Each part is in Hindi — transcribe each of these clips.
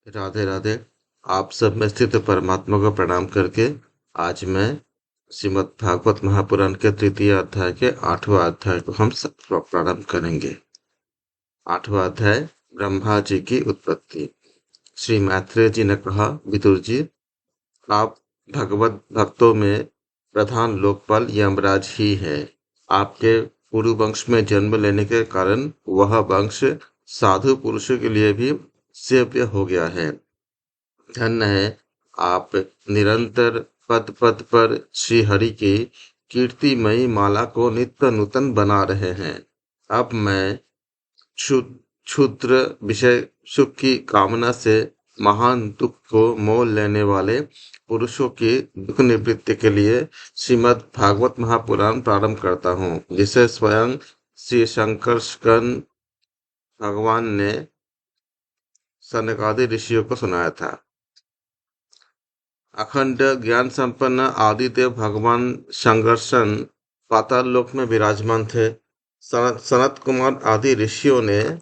राधे राधे। आप सब में स्थित परमात्मा को प्रणाम करके आज मैं श्रीमद् भागवत महापुराण के तृतीय अध्याय के 8वां अध्याय को हम सब प्रारंभ करेंगे। 8वां अध्याय ब्रह्मा जी की उत्पत्ति। श्री मैत्रेय जी ने कहा, विदुर जी, आप भगवत भक्तों में प्रधान लोकपाल यमराज ही है। आपके पुरु वंश में जन्म लेने के कारण वह वंश साधु पुरुषों के लिए भी सेव्य हो गया है। धन्य है आप निरंतर पद पद पर श्री हरि की कीर्तिमयी माला को नित्य नूतन बना रहे हैं। अब मैं क्षुद्र विषय सुख की कामना से महान दुख को मोल लेने वाले पुरुषों की दुख निवृत्ति के लिए श्रीमद् भागवत महापुराण प्रारंभ करता हूँ, जिसे स्वयं श्री शंकरस्कंद भगवान ने सनकादि ऋषियों को सुनाया था। अखंड ज्ञान संपन्न आदिदेव भगवान संकर्षण पाताल लोक में विराजमान थे। सनत कुमार आदि ऋषियों ने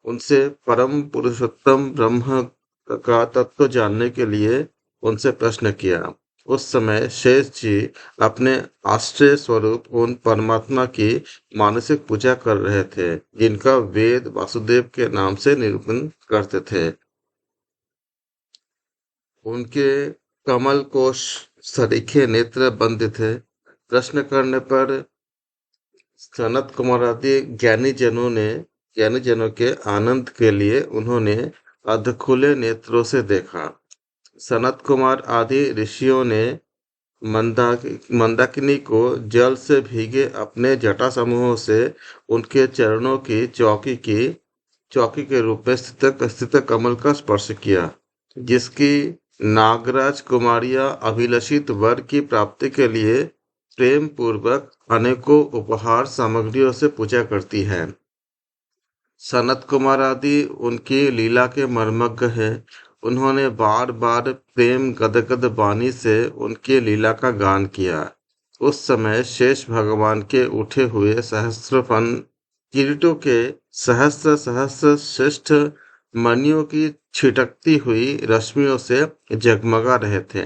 उनसे परम पुरुषोत्तम ब्रह्म का तत्व जानने के लिए उनसे प्रश्न किया। उस समय शेष जी अपने आश्रय स्वरूप उन परमात्मा की मानसिक पूजा कर रहे थे, जिनका वेद वासुदेव के नाम से निरूपण करते थे। उनके कमल कोश सरीखे नेत्र बंद थे। प्रश्न करने पर सनत कुमार आदि ज्ञानी जनों के आनंद के लिए उन्होंने अधखुले नेत्रों से देखा। सनत कुमार आदि ऋषियों ने मंदाकिनी को जल से भीगे अपने जटा समूहों से उनके चरणों की चौकी के रूप में स्थित कमल का स्पर्श किया, जिसकी नागराज कुमारियां अभिलषित वर की प्राप्ति के लिए प्रेम पूर्वक अनेकों उपहार सामग्रियों से पूजा करती हैं। सनत कुमार आदि उनकी लीला के मर्मज्ञ हैं। उन्होंने बार बार प्रेम गदगद वाणी से उनकी लीला का गान किया। उस समय शेष भगवान के उठे हुए सहस्त्रफन किरीटों के सहस्त्र सहस्त्र श्रेष्ठ मणियों की छिटकती हुई रश्मियों से जगमगा रहे थे।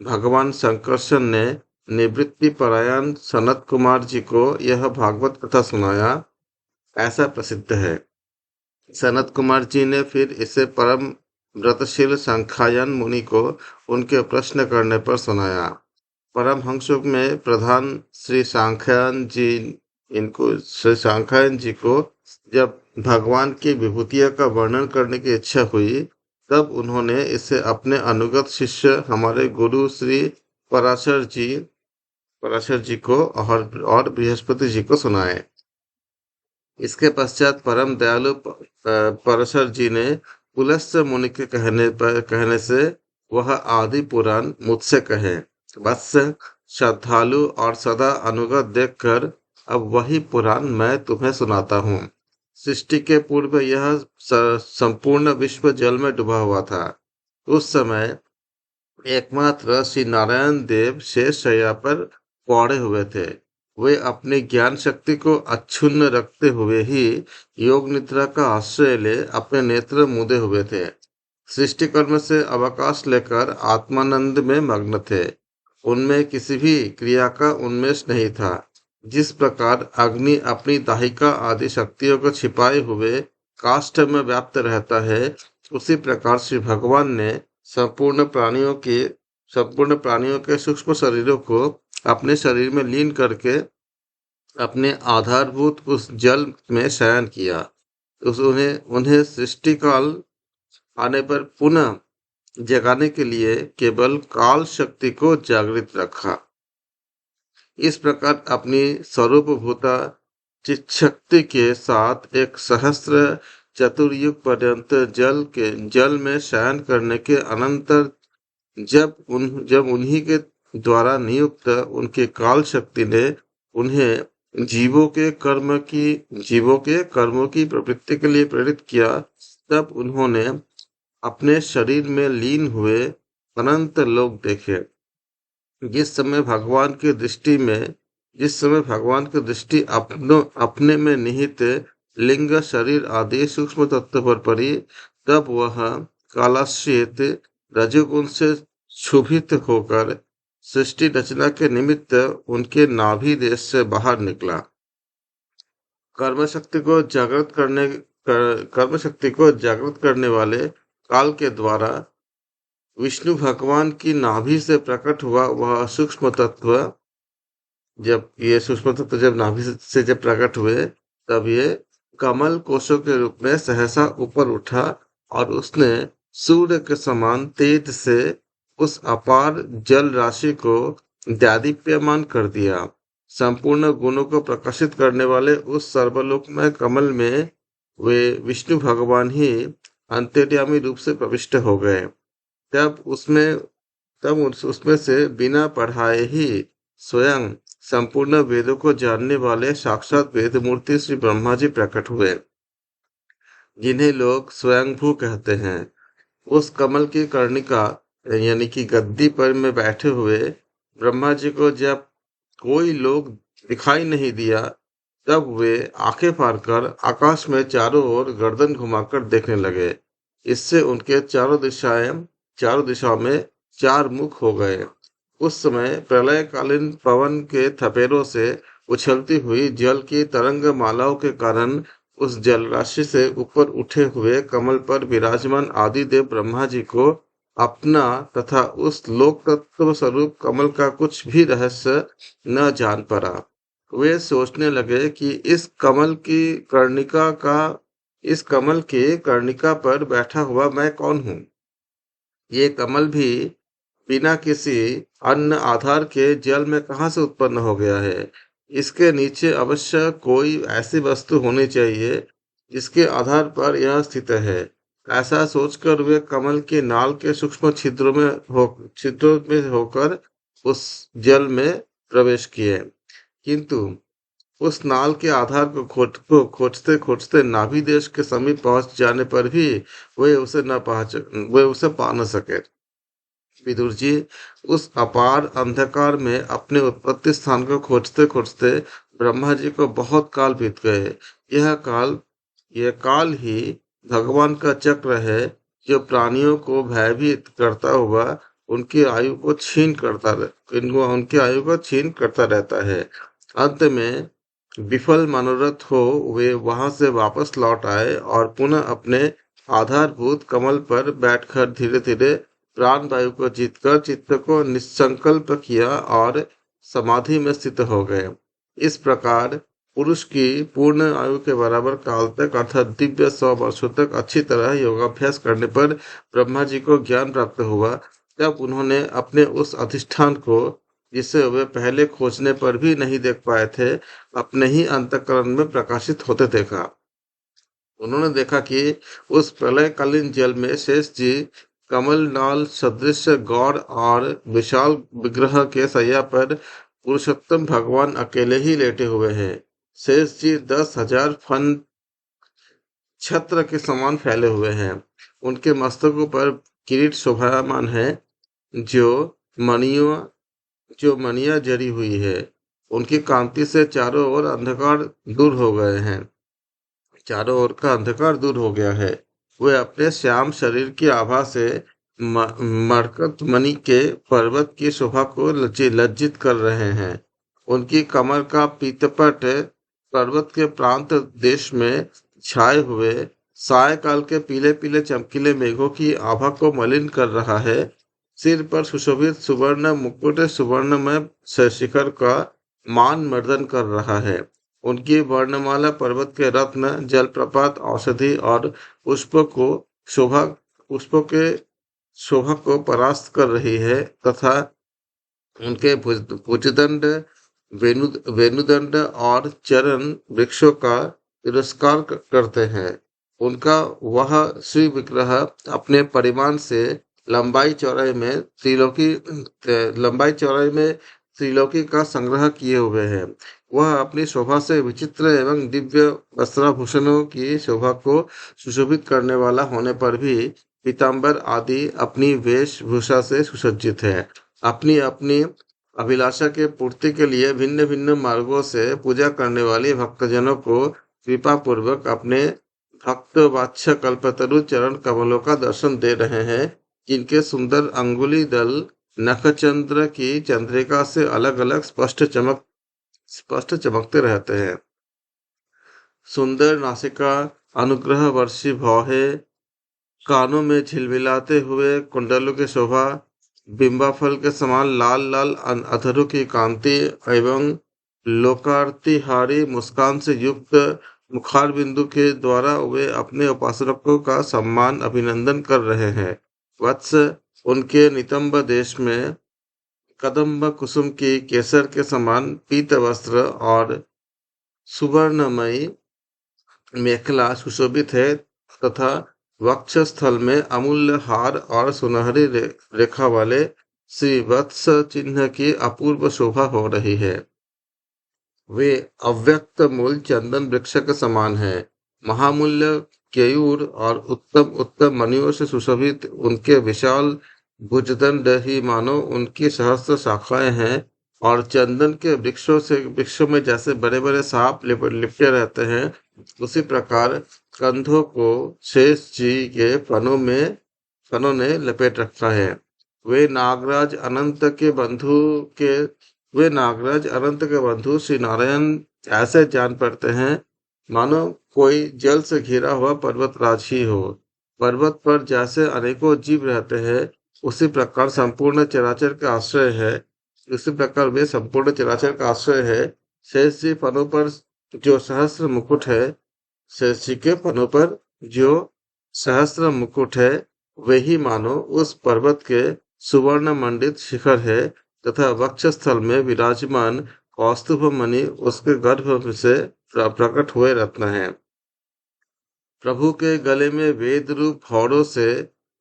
भगवान शंकरसन ने निवृत्ति परायण सनत कुमार जी को यह भागवत कथा सुनाया, ऐसा प्रसिद्ध है। सनत कुमार जी ने फिर इसे परम व्रतशील सांख्यायन मुनि को उनके प्रश्न करने पर सुनाया। परमहंसों में प्रधान श्री सांख्यायन जी को जब भगवान की विभूतियों का वर्णन करने की इच्छा हुई, तब उन्होंने इसे अपने अनुगत शिष्य हमारे गुरु श्री पराशर जी को और बृहस्पति जी को सुनाए। इसके पश्चात परम दयालु पराशर जी ने पुलस्त्य मुनि के कहने से वह आदि पुराण मुझसे कहे। बस श्रद्धालु और सदा अनुगत देखकर अब वही पुराण मैं तुम्हें सुनाता हूँ। सृष्टि के पूर्व यह संपूर्ण विश्व जल में डूबा हुआ था। उस समय एकमात्र श्री नारायण देव शेष शैया पर पौड़े हुए थे। वे अपनी ज्ञान शक्ति को अक्षुण्ण रखते हुए ही योग निद्रा का आश्रय ले अपने नेत्र मूंदे हुए थे। सृष्टि कर्म से अवकाश लेकर आत्मानंद में मग्न थे। उनमें किसी भी क्रिया का उन्मेष नहीं था। जिस प्रकार अग्नि अपनी दाहिका आदि शक्तियों को छिपाए हुए काष्ठ में व्याप्त रहता है, उसी प्रकार श्री भगवान ने संपूर्ण प्राणियों के सूक्ष्म शरीरों को अपने शरीर में लीन करके अपने आधारभूत उस जल में शयन किया। उन्हें सृष्टि काल आने पर पुनः जगाने के लिए केवल काल शक्ति को जागृत रखा। इस प्रकार अपनी स्वरूपभूता चित्शक्ति के साथ एक सहस्त्र चतुर्युग पर्यंत जल में शयन करने के अनंतर जब उन्हीं के द्वारा नियुक्त उनके काल शक्ति ने उन्हें जीवों के कर्मों की प्रवृत्ति के लिए प्रेरित किया, तब उन्होंने अपने शरीर में लीन हुए अनंत लोक देखे। जिस समय भगवान की दृष्टि अपने में निहित लिंग शरीर आदि सूक्ष्म तत्व पर पड़ी, तब वह कालाश्रित रजोगुण से क्षुभित होकर सृष्टि रचना के निमित्त उनके नाभि देश से बाहर निकला। कर्म शक्ति को कर्म शक्ति को जागृत करने वाले काल के द्वारा विष्णु भगवान की नाभि से प्रकट हुआ वह सूक्ष्म तत्व, जब ये सूक्ष्म तत्व जब नाभि से जब प्रकट हुए, तब ये कमल कोशों के रूप में सहसा ऊपर उठा और उसने सूर्य के समान तेज से उस अपार जल राशि को दादीप्यमान कर दिया। संपूर्ण गुणों को प्रकाशित करने वाले उस सर्वलोकमय कमल में वे विष्णु भगवान ही अंतर्यामी रूप से प्रविष्ट हो गए। उसमें से बिना पढ़ाए ही स्वयं संपूर्ण वेदों को जानने वाले साक्षात वेद मूर्ति श्री ब्रह्मा जी प्रकट हुए, जिन्हें लोग स्वयंभू कहते हैं। उस कमल की कर्णिका यानी कि गद्दी पर में बैठे हुए ब्रह्मा जी को जब कोई लोग दिखाई नहीं दिया, तब वे आंखें फाड़ कर आकाश में चारों ओर गर्दन घुमाकर देखने लगे। इससे उनके चारों दिशाओं में चार मुख हो गए। उस समय प्रलयकालीन पवन के थपेड़ों से उछलती हुई जल की तरंग मालाओं के कारण उस जल राशि से ऊपर उठे हुए कमल पर विराजमान आदिदेव ब्रह्मा जी को अपना तथा उस लोक तत्व स्वरूप कमल का कुछ भी रहस्य न जान पड़ा। वे सोचने लगे कि इस कमल की कर्णिका पर बैठा हुआ मैं कौन हूँ। ये कमल भी बिना किसी अन्य आधार के जल में कहाँ से उत्पन्न हो गया है। इसके नीचे अवश्य कोई ऐसी वस्तु होनी चाहिए जिसके आधार पर यह स्थित है। ऐसा सोचकर वे कमल के नाल के सूक्ष्म छिद्रों में होकर उस जल में प्रवेश किए, किंतु उस नाल के आधार को खोजते खोजते नाभि देश के समीप पहुंच जाने पर भी वे उसे पा न सके। विदुर जी उस अपार अंधकार में अपने उत्पत्ति स्थान को खोजते खोजते ब्रह्मा जी को बहुत काल बीत गए। यह काल ही भगवान का चक्र है, जो प्राणियों को भयभीत करता हुआ उनकी आयु को छीन करता रहता है। अंत में विफल मनोरथ हो वे वहां से वापस लौट आए और पुनः अपने आधारभूत कमल पर बैठकर धीरे धीरे प्राण वायु को जीतकर चित्त को निसंकल्प किया और समाधि में स्थित हो गए। इस प्रकार पुरुष की पूर्ण आयु के बराबर काल तक अर्थात दिव्य 100 वर्षों तक अच्छी तरह योगाभ्यास करने पर ब्रह्मा जी को ज्ञान प्राप्त हुआ। तब उन्होंने अपने उस अधिष्ठान को, जिसे वे पहले खोजने पर भी नहीं देख पाए थे, अपने ही अंतःकरण में प्रकाशित होते देखा। उन्होंने देखा कि उस प्रलयकालीन जल में शेष जी कमल नाल सदृश गौर और विशाल विग्रह के सैया पर पुरुषोत्तम भगवान अकेले ही लेटे हुए हैं। शेष जी 10,000 फन छत्र के समान फैले हुए हैं। उनके मस्तकों पर किरीट शोभायमान है, जो मणियां जड़ी हुई है। उनकी कांति से चारों ओर का अंधकार दूर हो गया है। वे अपने श्याम शरीर की आभा से मरकत मणि के पर्वत की शोभा को लज्जित कर रहे हैं। उनकी कमर का पीतपट पर्वत के प्रांत देश में छाए हुए सायकाल के पीले पीले चमकीले मेघों की आभा को मलिन कर रहा है। सिर पर सुशोभित सुवर्ण मुकुट सुवर्णमय शिखर का मान मर्दन कर रहा है। उनकी वर्णमाला पर्वत के रत्न, जलप्रपात, औषधि और पुष्पों के शोभा को परास्त कर रही है तथा उनके भुजदंड, वेणुदंड और चरण वृक्षों का तिरस्कार करते हैं। उनका वह श्री विग्रह अपने परिमाण से लंबाई चौड़ाई में त्रिलोकी का संग्रह किए हुए है। वह अपनी शोभा से विचित्र एवं दिव्य वस्त्राभूषणों की शोभा को सुशोभित करने वाला होने पर भी पीताम्बर आदि अपनी वेशभूषा से सुसज्जित है। अपनी अपनी अभिलाषा के पूर्ति के लिए भिन्न भिन्न मार्गों से पूजा करने वाले भक्तजनों को कृपा पूर्वक अपने भक्त वात्स्य कल्पतरु चरण कमलों का दर्शन दे रहे हैं, जिनके सुंदर अंगुली दल नखचंद्र की चंद्रिका से अलग अलग स्पष्ट चमकते रहते हैं। सुंदर नासिका अनुग्रह वर्षी भाव है, कानों में झिलमिलाते हुए कुंडलों की शोभा, बिंबाफल के समान लाल लाल अधरों की कांति एवं लोकार्तिहारी मुस्कान से युक्त मुखार बिंदु के द्वारा वे अपने उपासकों का सम्मान अभिनंदन कर रहे हैं। वत्स, उनके नितंब देश में कदम्ब कुसुम की केसर के समान पीत वस्त्र और सुवर्णमयी मेखला सुशोभित है तथा वक्षस्थल में अमूल्य हार और सुनहरी रेखा वाले श्री वत्स चिन्ह की अपूर्व शोभा हो रही है। वे अव्यक्त मूल चंदन वृक्ष के समान है। महामूल्य केयूर और उत्तम उत्तम मणियों से सुशोभित उनके विशाल भुजदंड ही मानो उनकी सहस्त्र शाखाएं हैं, और चंदन के वृक्षों में जैसे बड़े बड़े सांप लिपटे रहते हैं, उसी प्रकार कंधों को शेष जी के फनों ने लपेट रखा है। वे नागराज अनंत के बंधु श्री नारायण ऐसे जान पड़ते हैं, मानो कोई जल से घिरा हुआ पर्वतराज ही हो। पर्वत पर जैसे अनेकों जीव रहते हैं, उसी प्रकार वे संपूर्ण चराचर का आश्रय है। शेष जी फनों पर जो सहस्त्र मुकुट है शेष जी के फनों पर जो सहस्त्र मुकुट है, वही मानो उस पर्वत के सुवर्ण मंडित शिखर है तथा वक्षस्थल में विराजमान कौस्तुभ मणि उसके गर्भ से प्रकट हुए रत्न है। प्रभु के गले में वेद रूप हौरों से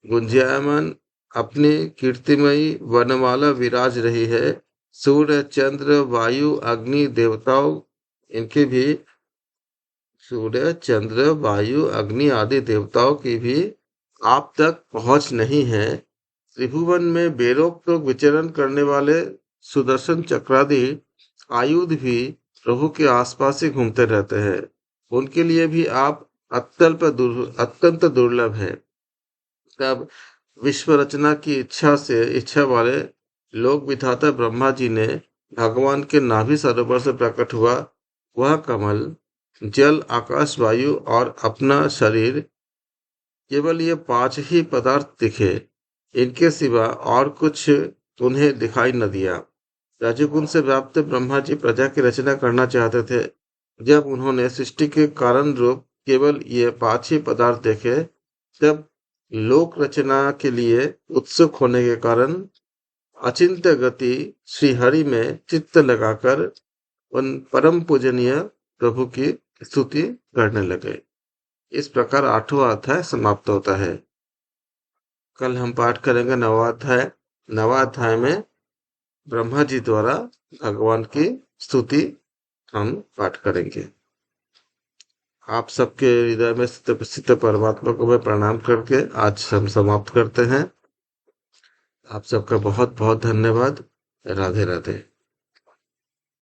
गुंजायमान अपनी कीर्तिमयी वनमाला विराज रही है। सूर्य चंद्र वायु अग्नि देवताओं इनकी भी सूर्य चंद्र वायु अग्नि आदि देवताओं की भी आप तक पहुंच नहीं है। त्रिभुवन में बेरोक टोक विचरण करने वाले सुदर्शन चक्रादि आयुध भी प्रभु के आसपास ही घूमते रहते हैं। उनके लिए भी आप अत्यंत दुर्लभ है। तब विश्व रचना की इच्छा वाले लोक विधाता ब्रह्मा जी ने भगवान के नाभि सरोवर से प्रकट हुआ वह कमल, जल आकाश वायु और अपना शरीर, केवल ये 5 ही पदार्थ दिखे, इनके सिवा और कुछ उन्हें दिखाई न दिया। रजोगुण से व्याप्त ब्रह्मा जी प्रजा की रचना करना चाहते थे। जब उन्होंने सृष्टि के कारण रूप केवल ये 5 ही पदार्थ देखे, तब लोक रचना के लिए उत्सुक होने के कारण अचिंत्य गति श्री हरि में चित्त लगाकर उन परम पूजनीय प्रभु की स्तुति करने लगे। इस प्रकार 8वां अध्याय समाप्त होता है। कल हम पाठ करेंगे 9वां अध्याय। 9वां अध्याय में ब्रह्मा जी द्वारा भगवान की स्तुति हम पाठ करेंगे। आप सबके हृदय में स्थित परमात्मा को मैं प्रणाम करके आज हम समाप्त करते हैं। आप सबका बहुत बहुत धन्यवाद। राधे राधे।